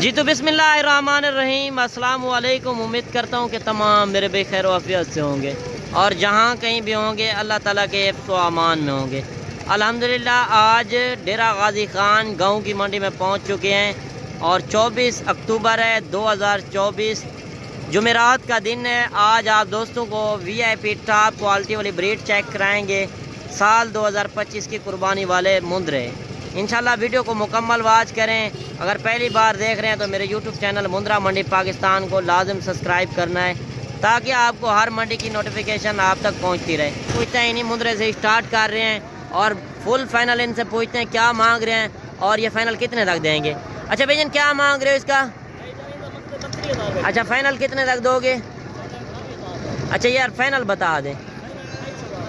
जी तो बिस्मिल्लाहिर्रहमानिर्रहीम, अस्सलाम वालेकुम। उम्मीद करता हूँ कि तमाम मेरे बेखैर वाफियत से होंगे और जहाँ कहीं भी होंगे अल्लाह ताला के हिफ्ज़ व अमान में होंगे। अल्हम्दुलिल्लाह आज डेरा गाजी खान गाँव की मंडी में पहुँच चुके हैं और 24 अक्टूबर है 2024, जुमेरात का दिन है। आज आप दोस्तों को VIP टॉप क्वालिटी वाली ब्रीड चेक कराएँगे, साल 2025 की कुर्बानी वाले मुंद्रे। इंशाल्लाह वीडियो को मुकम्मल वाच करें। अगर पहली बार देख रहे हैं तो मेरे YouTube चैनल मुंद्रा मंडी पाकिस्तान को लाजिम सब्सक्राइब करना है ताकि आपको हर मंडी की नोटिफिकेशन आप तक पहुंचती रहे। पूछते हैं इन्हीं मुंद्रे से स्टार्ट कर रहे हैं और फुल फाइनल इनसे पूछते हैं क्या मांग रहे हैं और ये फाइनल कितने तक देंगे। अच्छा भैया क्या मांग रहे हो इसका? अच्छा फाइनल कितने तक दोगे? अच्छा यार फाइनल बता दें।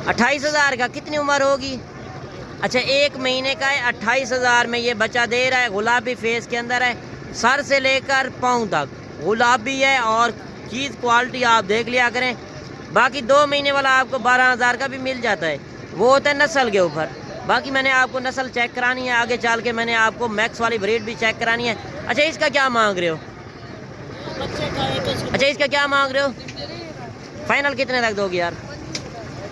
28,000 का। कितनी उम्र होगी? अच्छा 1 महीने का है। 28,000 में ये बच्चा दे रहा है। गुलाबी फेस के अंदर है, सर से लेकर पाँव तक गुलाबी है और चीज़ क्वालिटी आप देख लिया करें। बाकी 2 महीने वाला आपको 12,000 का भी मिल जाता है, वो होता है नस्ल के ऊपर। बाकी मैंने आपको नस्ल चेक करानी है, आगे चल के मैंने आपको मैक्स वाली ब्रीड भी चेक करानी है। अच्छा इसका क्या मांग रहे हो? अच्छा इसका क्या मांग रहे हो? फाइनल कितने तक दोगे यार?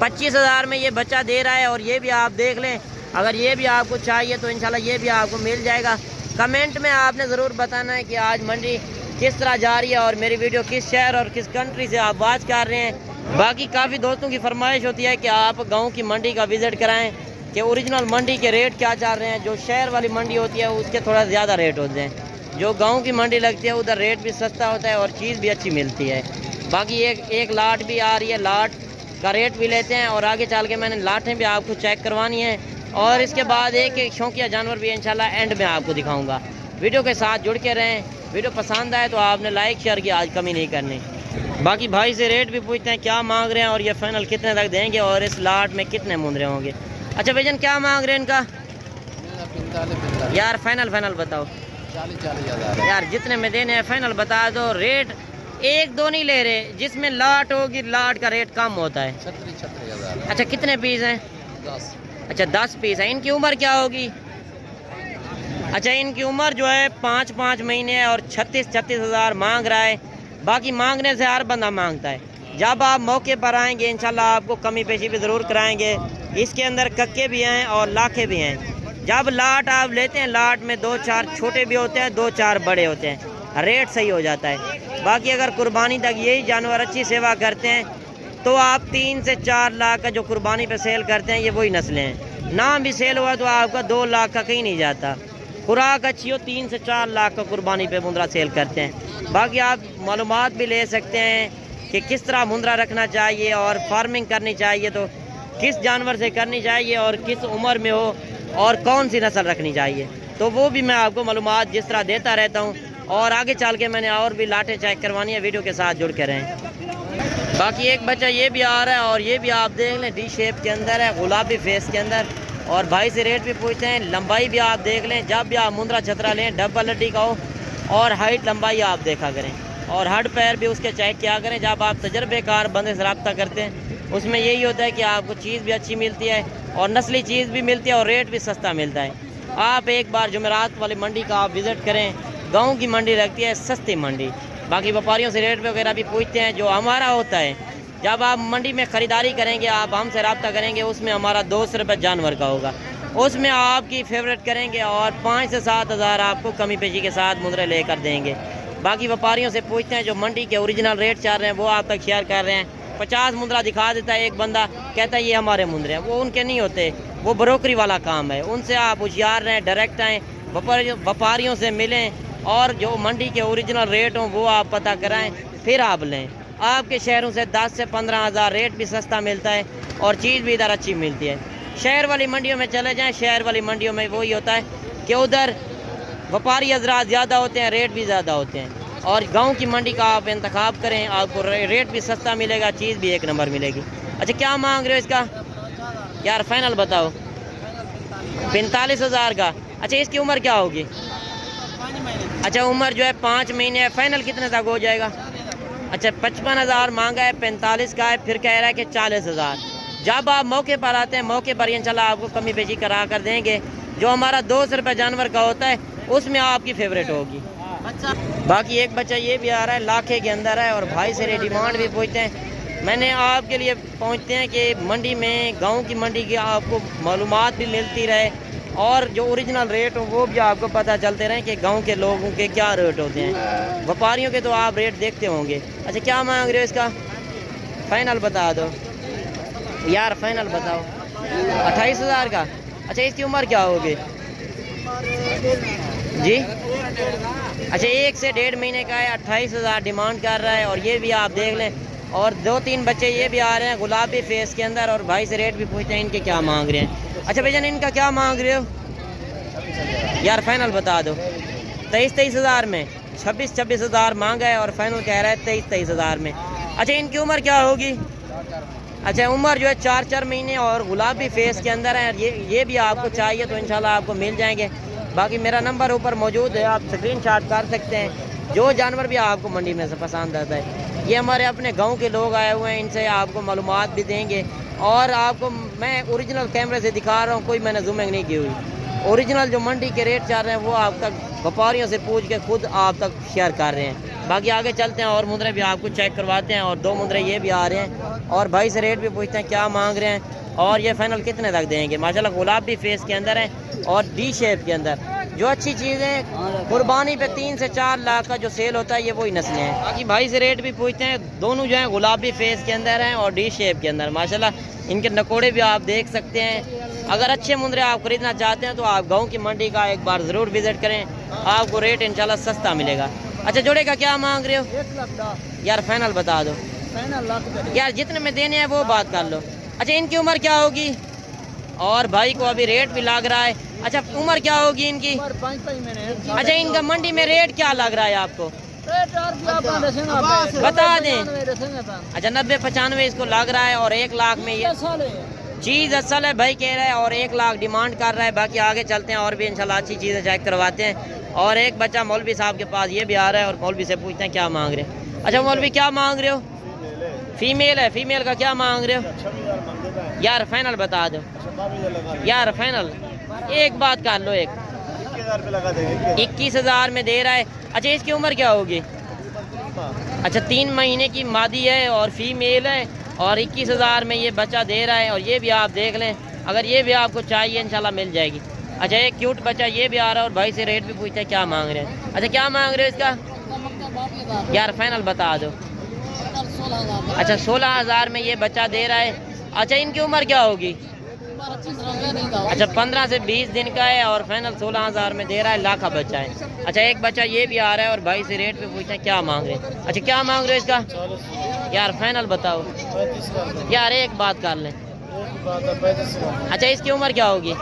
25,000 में ये बच्चा दे रहा है और ये भी आप देख लें। अगर ये भी आपको चाहिए तो इंशाल्लाह ये भी आपको मिल जाएगा। कमेंट में आपने ज़रूर बताना है कि आज मंडी किस तरह जा रही है और मेरी वीडियो किस शहर और किस कंट्री से आप वॉच कर रहे हैं। बाकी काफ़ी दोस्तों की फरमाइश होती है कि आप गांव की मंडी का विज़िट कराएं कि ओरिजिनल मंडी के रेट क्या चल रहे हैं। जो शहर वाली मंडी होती है उसके थोड़ा ज़्यादा रेट होते हैं, जो गाँव की मंडी लगती है उधर रेट भी सस्ता होता है और चीज़ भी अच्छी मिलती है। बाकी एक लाट भी आ रही है, लाट का रेट भी लेते हैं और आगे चल के मैंने लाटें भी आपको चेक करवानी है और इसके बाद एक शौकिया जानवर भी इंशाल्लाह एंड में आपको दिखाऊंगा। वीडियो के साथ जुड़ के रहें। वीडियो पसंद आए तो आपने लाइक शेयर की आज कमी नहीं करनी। बाकी भाई से रेट भी पूछते हैं क्या मांग रहे हैं और ये फाइनल कितने तक देंगे और इस लाट में कितने मुंद्रे होंगे। अच्छा भैया क्या मांग रहे हैं इनका? यार फाइनल बताओ। 40,000 यार जितने में देने हैं फाइनल बता दो। रेट 1-2 नहीं ले रहे, जिसमें लाट होगी लाट का रेट कम होता है। 36,000। अच्छा कितने पीस हैं? 10। अच्छा 10 पीस है। इनकी उम्र क्या होगी? अच्छा इनकी उम्र जो है 5-5 महीने है और 36,000 मांग रहा है। बाकी मांगने से हर बंदा मांगता है। जब आप मौके पर आएंगे इंशाल्लाह आपको कमी पेशी भी ज़रूर कराएंगे। इसके अंदर कक्के भी हैं और लाखे भी हैं। जब लाट आप लेते हैं लाट में 2-4 छोटे भी होते हैं, 2-4 बड़े होते हैं, रेट सही हो जाता है। बाकी अगर कुर्बानी तक यही जानवर अच्छी सेवा करते हैं तो आप 3 से 4 लाख का जो कुर्बानी पे सेल करते हैं ये वही नस्लें हैं। नाम भी सेल हुआ तो आपका 2 लाख का कहीं नहीं जाता। खुराक अच्छी हो 3 से 4 लाख का कुर्बानी पे मुंद्रा सेल करते हैं। बाकी आप मालूमात भी ले सकते हैं कि किस तरह मुंद्रा रखना चाहिए और फार्मिंग करनी चाहिए तो किस जानवर से करनी चाहिए और किस उम्र में हो और कौन सी नस्ल रखनी चाहिए, तो वो भी मैं आपको मालूमात जिस तरह देता रहता हूँ। और आगे चल के मैंने और भी लाटें चेक करवानी है, वीडियो के साथ जुड़ के रहें। बाकी एक बच्चा ये भी आ रहा है और ये भी आप देख लें, डी शेप के अंदर है, गुलाबी फेस के अंदर। और भाई से रेट भी पूछते हैं, लंबाई भी आप देख लें। जब भी आप मुंद्रा छतरा लें डबल हड्डी का हो और हाइट लंबाई आप देखा करें और हड पैर भी उसके चेक किया करें। जब आप तजर्बेकार बंदे से रब्ता करते हैं उसमें यही होता है कि आपको चीज़ भी अच्छी मिलती है और नस्ली चीज़ भी मिलती है और रेट भी सस्ता मिलता है। आप एक बार जुमेरात वाली मंडी का आप विज़िट करें। गाँव की मंडी लगती है सस्ती मंडी। बाकी व्यापारियों से रेट वगैरह भी पूछते हैं जो हमारा होता है। जब आप मंडी में ख़रीदारी करेंगे आप हमसे रब्ता करेंगे, उसमें हमारा 200 रुपये जानवर का होगा, उसमें आपकी फेवरेट करेंगे और 5 से 7,000 आपको कमी पेशी के साथ मुंद्रे लेकर देंगे। बाकी व्यापारियों से पूछते हैं जो मंडी के ओरिजिनल रेट चल रहे हैं वो आप तक शेयर कर रहे हैं। 50 मुंद्रा दिखा देता है एक बंदा, कहता है ये हमारे मुंद्रे हैं, वो उनके नहीं होते, वो ब्रोकरी वाला काम है। उनसे आप होशियार रहें, डायरेक्ट आएँ, व्यापारियों से मिलें और जो मंडी के ओरिजिनल रेट हों वो आप पता कराएं, फिर आप लें। आपके शहरों से 10 से 15,000 रेट भी सस्ता मिलता है और चीज़ भी इधर अच्छी मिलती है। शहर वाली मंडियों में चले जाएं, शहर वाली मंडियों में वही होता है कि उधर व्यापारी हजरात ज़्यादा होते हैं, रेट भी ज़्यादा होते हैं। और गांव की मंडी का आप इंतखाब करें, आपको रेट भी सस्ता मिलेगा, चीज़ भी 1 नंबर मिलेगी। अच्छा क्या मांग रहे हो इसका? यार फाइनल बताओ। 45,000 का। अच्छा इसकी उम्र क्या होगी? अच्छा उम्र जो है 5 महीने है। फाइनल कितने तक हो जाएगा? अच्छा 55,000 मांगा है, 45 का है, फिर कह रहा है कि 40,000। जब आप मौके पर आते हैं मौके पर इंशाल्लाह आपको कमी पेशी करा कर देंगे। जो हमारा 200 रुपये जानवर का होता है उसमें आपकी फेवरेट होगी। बाकी एक बच्चा ये भी आ रहा है, लाखे के अंदर है और भाई से डिमांड भी पूछते हैं। मैंने आपके लिए पहुँचते हैं कि मंडी में, गांव की मंडी की आपको मालूमात भी मिलती रहे और जो ओरिजिनल रेट हो वो भी आपको पता चलते रहे कि गांव के लोगों के क्या रेट होते हैं। व्यापारियों के तो आप रेट देखते होंगे। अच्छा क्या मांग रहे हो इसका? फाइनल बता दो यार, फाइनल बताओ। 28,000 का। अच्छा इसकी उम्र क्या होगी जी? अच्छा 1 से 1.5 महीने का है, 28,000 डिमांड कर रहा है। और ये भी आप देख लें, और 2-3 बच्चे ये भी आ रहे हैं गुलाबी फेस के अंदर, और भाई से रेट भी पूछते हैं इनके क्या मांग रहे हैं। अच्छा भैया इनका क्या मांग रहे हो यार? फाइनल बता दो। 23,000 में 26,000 मांगा है और फाइनल कह रहा है 23,000 में। अच्छा इनकी उम्र क्या होगी? अच्छा उम्र जो है 4 महीने और गुलाबी फेस के अंदर है। ये भी आपको चाहिए तो इंशाल्लाह आपको मिल जाएंगे। बाकी मेरा नंबर ऊपर मौजूद है, आप स्क्रीनशॉट कर सकते हैं। जो जानवर भी आपको मंडी में से पसंद आता है, ये हमारे अपने गांव के लोग आए हुए हैं, इनसे आपको मालूमात भी देंगे। और आपको मैं ओरिजिनल कैमरे से दिखा रहा हूँ, कोई मैंने जूमिंग नहीं की हुई। ओरिजिनल जो मंडी के रेट चल रहे हैं वो आप तक व्यापारियों से पूछ के खुद आप तक शेयर कर रहे हैं। बाकी आगे चलते हैं और मुंदरे भी आपको चेक करवाते हैं। और 2 मुंदरे ये भी आ रहे हैं और भाई से रेट भी पूछते हैं क्या मांग रहे हैं और ये फाइनल कितने तक देंगे। माशाल्लाह गुलाबी फेस के अंदर है और डी शेप के अंदर। जो अच्छी चीज़ें कुर्बानी पे 3 से 4 लाख का जो सेल होता है ये वही नस्लें हैं। बाकी भाई से रेट भी पूछते हैं। दोनों जो है गुलाबी फेस के अंदर हैं और डी शेप के अंदर। माशाल्लाह इनके नकोड़े भी आप देख सकते हैं। अगर अच्छे मुंदरे आप खरीदना चाहते हैं तो आप गांव की मंडी का एक बार ज़रूर विजिट करें, आपको रेट इंशाल्लाह सस्ता मिलेगा। अच्छा जोड़े का क्या मांग रहे हो? 1 लाख यार फाइनल बता दो यार, जितने में देने हैं वो बात कर लो। अच्छा इनकी उम्र क्या होगी? और भाई को अभी रेट भी लग रहा है। अच्छा उम्र क्या होगी इनकी? 5 महीने। अच्छा इनका मंडी में रेट क्या लग रहा है आपको? बता दें। अच्छा 90-95 इसको लग रहा है और 1 लाख में ये चीज़ असल है भाई कह रहा है और 1 लाख डिमांड कर रहा है। बाकी आगे चलते हैं और भी इंशाल्लाह अच्छी चीज़ें चेक करवाते हैं। और एक बच्चा मौलवी साहब के पास ये भी आ रहा है और मौलवी से पूछते हैं क्या मांग रहे हैं। अच्छा मौलवी क्या मांग रहे हो? फीमेल है। फीमेल का क्या मांग रहे हो यार? फाइनल बता दो यार, फाइनल एक बात कर लो। 21,000 में दे रहा है। अच्छा इसकी उम्र क्या होगी? अच्छा 3 महीने की मादी है और फीमेल है और 21,000 में ये बच्चा दे रहा है। और ये भी आप देख लें, अगर ये भी आपको चाहिए इंशाल्लाह मिल जाएगी। अच्छा एक क्यूट बच्चा ये भी आ रहा है और भाई से रेट भी पूछते हैं क्या मांग रहे हैं। अच्छा क्या मांग रहे हो इसका यार? फाइनल बता दो। अच्छा 16,000 में ये बच्चा दे रहा है। अच्छा इनकी उम्र क्या होगी? अच्छा 15 से 20 दिन का है और फाइनल 16,000 में दे रहा है। लाखा बच्चा है। अच्छा एक बच्चा ये भी आ रहा है और भाई से रेट पे पूछते हैं क्या मांग रहे हैं। अच्छा क्या मांग रहे हो इसका यार? फाइनल बताओ यार, एक बात कर लें। अच्छा इसकी उम्र क्या होगी?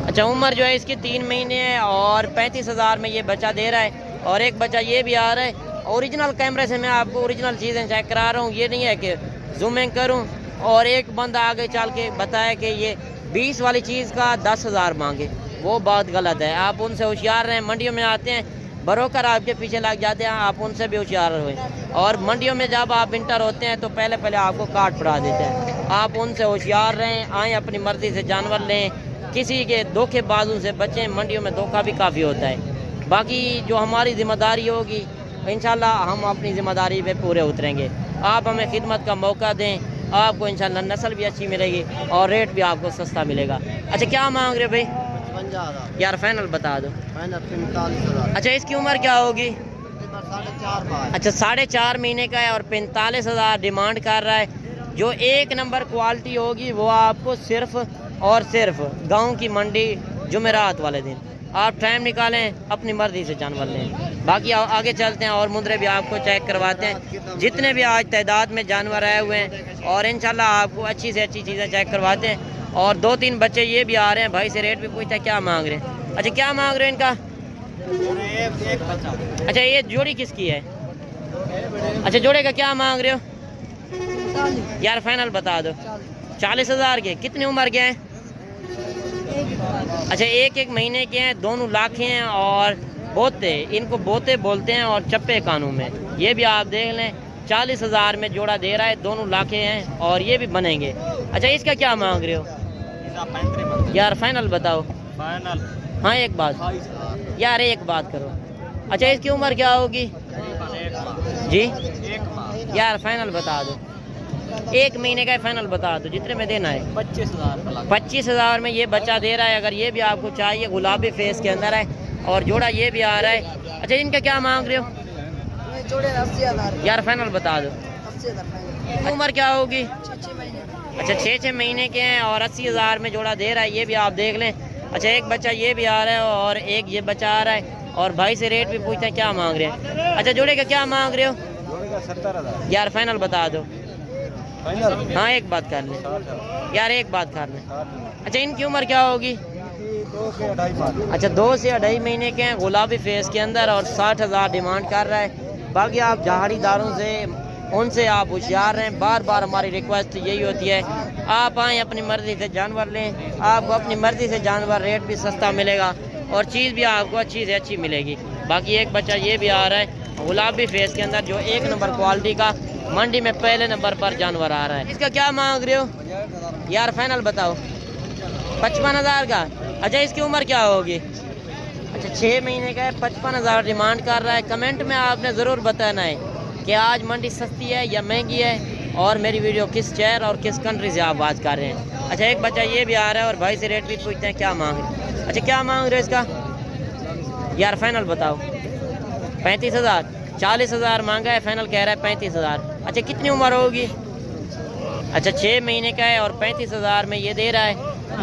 अच्छा उम्र जो है इसकी 3 महीने है और 35,000 में ये बच्चा दे रहा है। और एक बच्चा ये भी आ रहा है। ओरिजिनल कैमरे से मैं आपको ओरिजिनल चीज़ें चेक करा रहा हूँ, ये नहीं है कि जूमिंग करूँ। और एक बंदा आगे चल के बताया कि ये 20 वाली चीज़ का 10,000 मांगे, वो बात गलत है। आप उनसे होशियार रहें। मंडियों में आते हैं ब्रोकर आपके पीछे लग जाते हैं, आप उनसे भी होशियार हुए। और मंडियों में जब आप इंटर होते हैं तो पहले आपको काट पड़ा देते हैं। आप उनसे होशियार रहें, आएँ अपनी मर्ज़ी से जानवर लें, किसी के धोखेबाजों से बचें। मंडियों में धोखा भी काफ़ी होता है। बाकी जो हमारी ज़िम्मेदारी होगी इंशाल्लाह हम अपनी ज़िम्मेदारी पे पूरे उतरेंगे। आप हमें खिदमत का मौका दें, आपको इंशाल्लाह नस्ल भी अच्छी मिलेगी और रेट भी आपको सस्ता मिलेगा। अच्छा क्या मांग रहे भाई? 55,000 यार फाइनल बता दो। 45,000। अच्छा इसकी उम्र क्या होगी? 4.5 अच्छा 4.5 महीने का है और 45,000 डिमांड कर रहा है। जो 1 नंबर क्वालिटी होगी वो आपको सिर्फ और सिर्फ गांव की मंडी जुमेरात वाले दिन आप टाइम निकालें, अपनी मर्जी से जानवर लें। बाकी आगे चलते हैं और मुंदरे भी आपको चेक करवाते हैं, जितने भी आज तादाद में जानवर आए हुए हैं। और इंशाल्लाह आपको अच्छी से अच्छी चीज़ें चेक करवाते हैं। और 2-3 बच्चे ये भी आ रहे हैं, भाई से रेट भी पूछते हैं क्या मांग रहे हैं। अच्छा क्या मांग रहे हैं इनका? अच्छा ये जोड़ी किसकी है? अच्छा जोड़े का क्या मांग रहे हो यार? फाइनल बता दो। 40,000 के। कितनी उम्र के हैं? अच्छा 1-1 महीने के हैं, दोनों लाखे हैं और बोते, इनको बोते बोलते हैं और चप्पे कानों में। ये भी आप देख लें 40,000 में जोड़ा दे रहा है, दोनों लाखे हैं और ये भी बनेंगे। अच्छा इसका क्या मांग रहे हो यार? फाइनल बताओ। फाइनल हाँ एक बात यार, एक बात करो। अच्छा इसकी उम्र क्या होगी जी? यार फाइनल बता दो, 1 महीने का फाइनल बता दो, जितने में देना है। 25,000। 25,000 में ये बच्चा दे रहा है। अगर ये भी आपको चाहिए, गुलाबी फेस के अंदर है और जोड़ा ये भी आ रहा है। अच्छा इनका क्या मांग रहे हो? जोड़े 80,000। यार फाइनल बता दो। 80,000। उम्र क्या होगी? 6 महीने। अच्छा 6 महीने के हैं और 80,000 में जोड़ा दे रहा है। ये भी आप देख लें। अच्छा एक बच्चा ये भी आ रहा है और एक ये बच्चा आ रहा है। और भाई से रेट भी पूछते हैं क्या मांग रहे हैं। अच्छा जोड़े का क्या मांग रहे हो? जोड़े का 70,000। यार फाइनल बता दो। फाइनल? हाँ एक बात कर लें यार, एक बात कर लें। अच्छा इनकी उम्र क्या होगी? 2 से 2.5 अच्छा 2 से 2.5 महीने के हैं, गुलाबी फेस के अंदर और 60,000 डिमांड कर रहा है। बाकी आप जहाड़ीदारों से, उनसे आप होशियार रहें। बार बार हमारी रिक्वेस्ट यही होती है, आप आएँ अपनी मर्ज़ी से जानवर लें, आपको अपनी मर्ज़ी से जानवर रेट भी सस्ता मिलेगा और चीज़ भी आपको अच्छी से अच्छी मिलेगी। बाकी एक बच्चा ये भी आ रहा है गुलाबी फेस के अंदर, जो 1 नंबर क्वालिटी का मंडी में पहले नंबर पर जानवर आ रहा है। इसका क्या मांग रहे हो? यार फाइनल बताओ। 55,000 का। अच्छा इसकी उम्र क्या होगी? अच्छा 6 महीने का है, 55,000 डिमांड कर रहा है। कमेंट में आपने ज़रूर बताना है कि आज मंडी सस्ती है या महंगी है और मेरी वीडियो किस शहर और किस कंट्री से आप बात कर रहे हैं। अच्छा एक बच्चा ये भी आ रहा है और भाई से रेट भी पूछते हैं क्या मांग रहे हैं। अच्छा क्या मांग रहे हो इसका? यार फाइनल बताओ। 35,000। 40,000 मांगा है, फाइनल कह रहा है 35,000। अच्छा कितनी उम्र होगी? अच्छा 6 महीने का है और 35,000 में ये दे रहा है।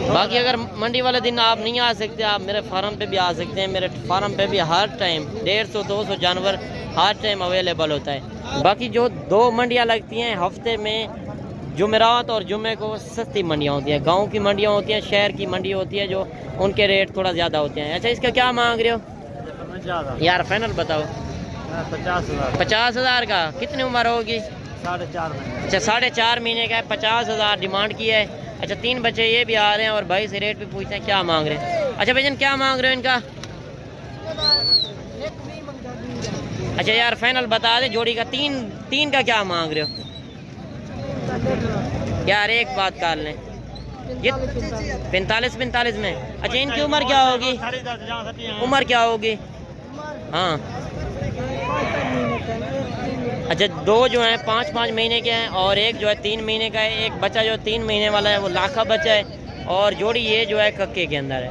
बाकी अगर मंडी वाले दिन आप नहीं आ सकते, आप मेरे फार्म पे भी आ सकते हैं। मेरे फार्म पे भी हर टाइम 150-200 जानवर हर टाइम अवेलेबल होता है। बाकी जो 2 मंडियाँ लगती हैं हफ्ते में, जुमेरात और जुमे को सस्ती मंडियाँ होती हैं। गांव की मंडियाँ होती हैं, शहर की मंडी होती है, जो उनके रेट थोड़ा ज़्यादा होते हैं। अच्छा इसका क्या मांग रहे हो? यार फाइनल बताओ। 50,000। 50,000 का। कितनी उम्र होगी? 4.5 महीने। अच्छा 4.5 महीने का है, 50,000 डिमांड की है। अच्छा 3 बच्चे ये भी आ रहे हैं और भाई से रेट भी पूछते हैं क्या मांग रहे हैं। अच्छा भैजन क्या मांग रहे हो इनका? अच्छा यार फाइनल बता दे जोड़ी का। 3 का क्या मांग रहे हो? यार एक बात कर लें। 45 में। अच्छा इनकी उम्र क्या होगी? उम्र क्या होगी? हाँ अच्छा 2 जो हैं 5-5 महीने के हैं और एक जो है 3 महीने का है। एक बच्चा जो 3 महीने वाला है वो लाखा बच्चा है और जोड़ी ये जो है कक्के के अंदर है।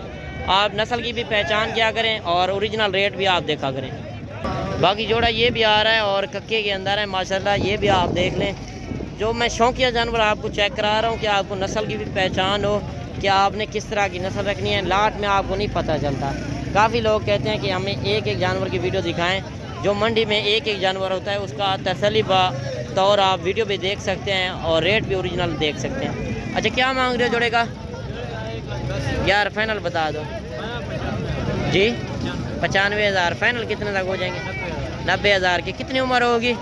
आप नस्ल की भी पहचान किया करें और ओरिजिनल रेट भी आप देखा करें। बाकी जोड़ा ये भी आ रहा है और कक्के के अंदर है माशाल्लाह। ये भी आप देख लें। जो मैं शौकिया जानवर आपको चेक करा रहा हूँ कि आपको नस्ल की भी पहचान हो कि आपने किस तरह की नस्ल रखनी है। लाट में आपको नहीं पता चलता। काफ़ी लोग कहते हैं कि हमें एक जानवर की वीडियो दिखाएं। जो मंडी में एक जानवर होता है उसका तसल्ली तौर आप वीडियो भी देख सकते हैं और रेट भी ओरिजिनल देख सकते हैं। अच्छा क्या मांग रहे हो जोड़े का? यार फाइनल बता दो जी। 95,000 फाइनल कितने तक हो जाएंगे? 90,000 की। कितनी उम्र होगी?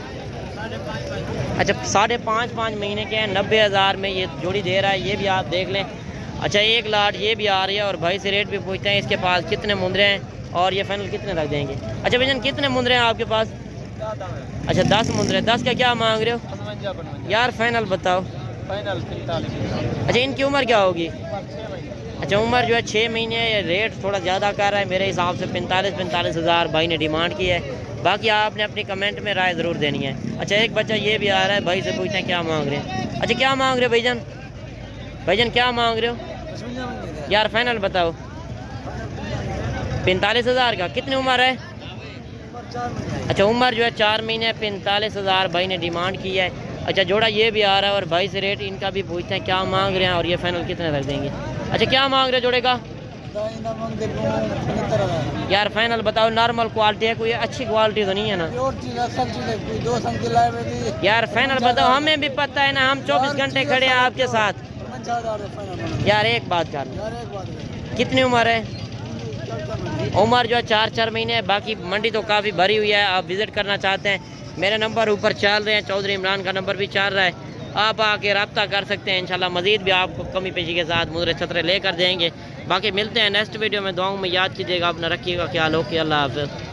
अच्छा 5.5 महीने के हैं। 90,000 में ये जोड़ी दे रहा है। ये भी आप देख लें। अच्छा एक लाट ये भी आ रही है और भाई से रेट भी पूछते हैं इसके पास कितने मुंदरे हैं और ये फाइनल कितने तक देंगे। अच्छा भैया कितने मुंदरे हैं आपके पास? अच्छा 10 मुंदरे। 10 का क्या मांग रहे हो? यार फाइनल बताओ। फाइनल 45। अच्छा इनकी उम्र क्या होगी? अच्छा उम्र जो है 6 महीने है। रेट थोड़ा ज़्यादा कर रहा है मेरे हिसाब से। 45,000 भाई ने डिमांड की है। बाकी आपने अपनी कमेंट में राय ज़रूर देनी है। अच्छा एक बच्चा ये भी आ रहा है, भाई से पूछते हैं क्या मांग रहे हैं। अच्छा क्या मांग रहे हो भाईजान? भाईजान क्या मांग रहे हो? यार फाइनल बताओ। 45,000 का। कितनी उम्र है? अच्छा उम्र जो है 4 महीने। 45,000 भाई ने डिमांड की है। अच्छा जोड़ा ये भी आ रहा है और भाई से रेट इनका भी पूछते हैं क्या मांग रहे हैं और ये फाइनल कितने तक देंगे। अच्छा क्या मांग रहे हो जोड़े का? यार फाइनल बताओ। नॉर्मल क्वालिटी है, कोई अच्छी क्वालिटी तो नहीं है ना? यार फाइनल बताओ। हमें भी पता है ना, हम 24 घंटे खड़े हैं आपके साथ। यार एक बात कर। कितनी उम्र है? उम्र जो है 4 महीने है। बाकी मंडी तो काफ़ी भरी हुई है। आप विज़िट करना चाहते हैं, मेरे नंबर ऊपर चल रहे हैं। चौधरी इमरान का नंबर भी चल रहा है। आप आके रब्ता कर सकते हैं। इंशाल्लाह मज़ीद भी आपको कमी पेशी के साथ मुद्रे छतरे लेकर देंगे। बाकी मिलते हैं नेक्स्ट वीडियो में। दुआओं में याद कीजिएगा, अपना रखिएगा ख्याल। ओके अल्लाह हाफ़िज़।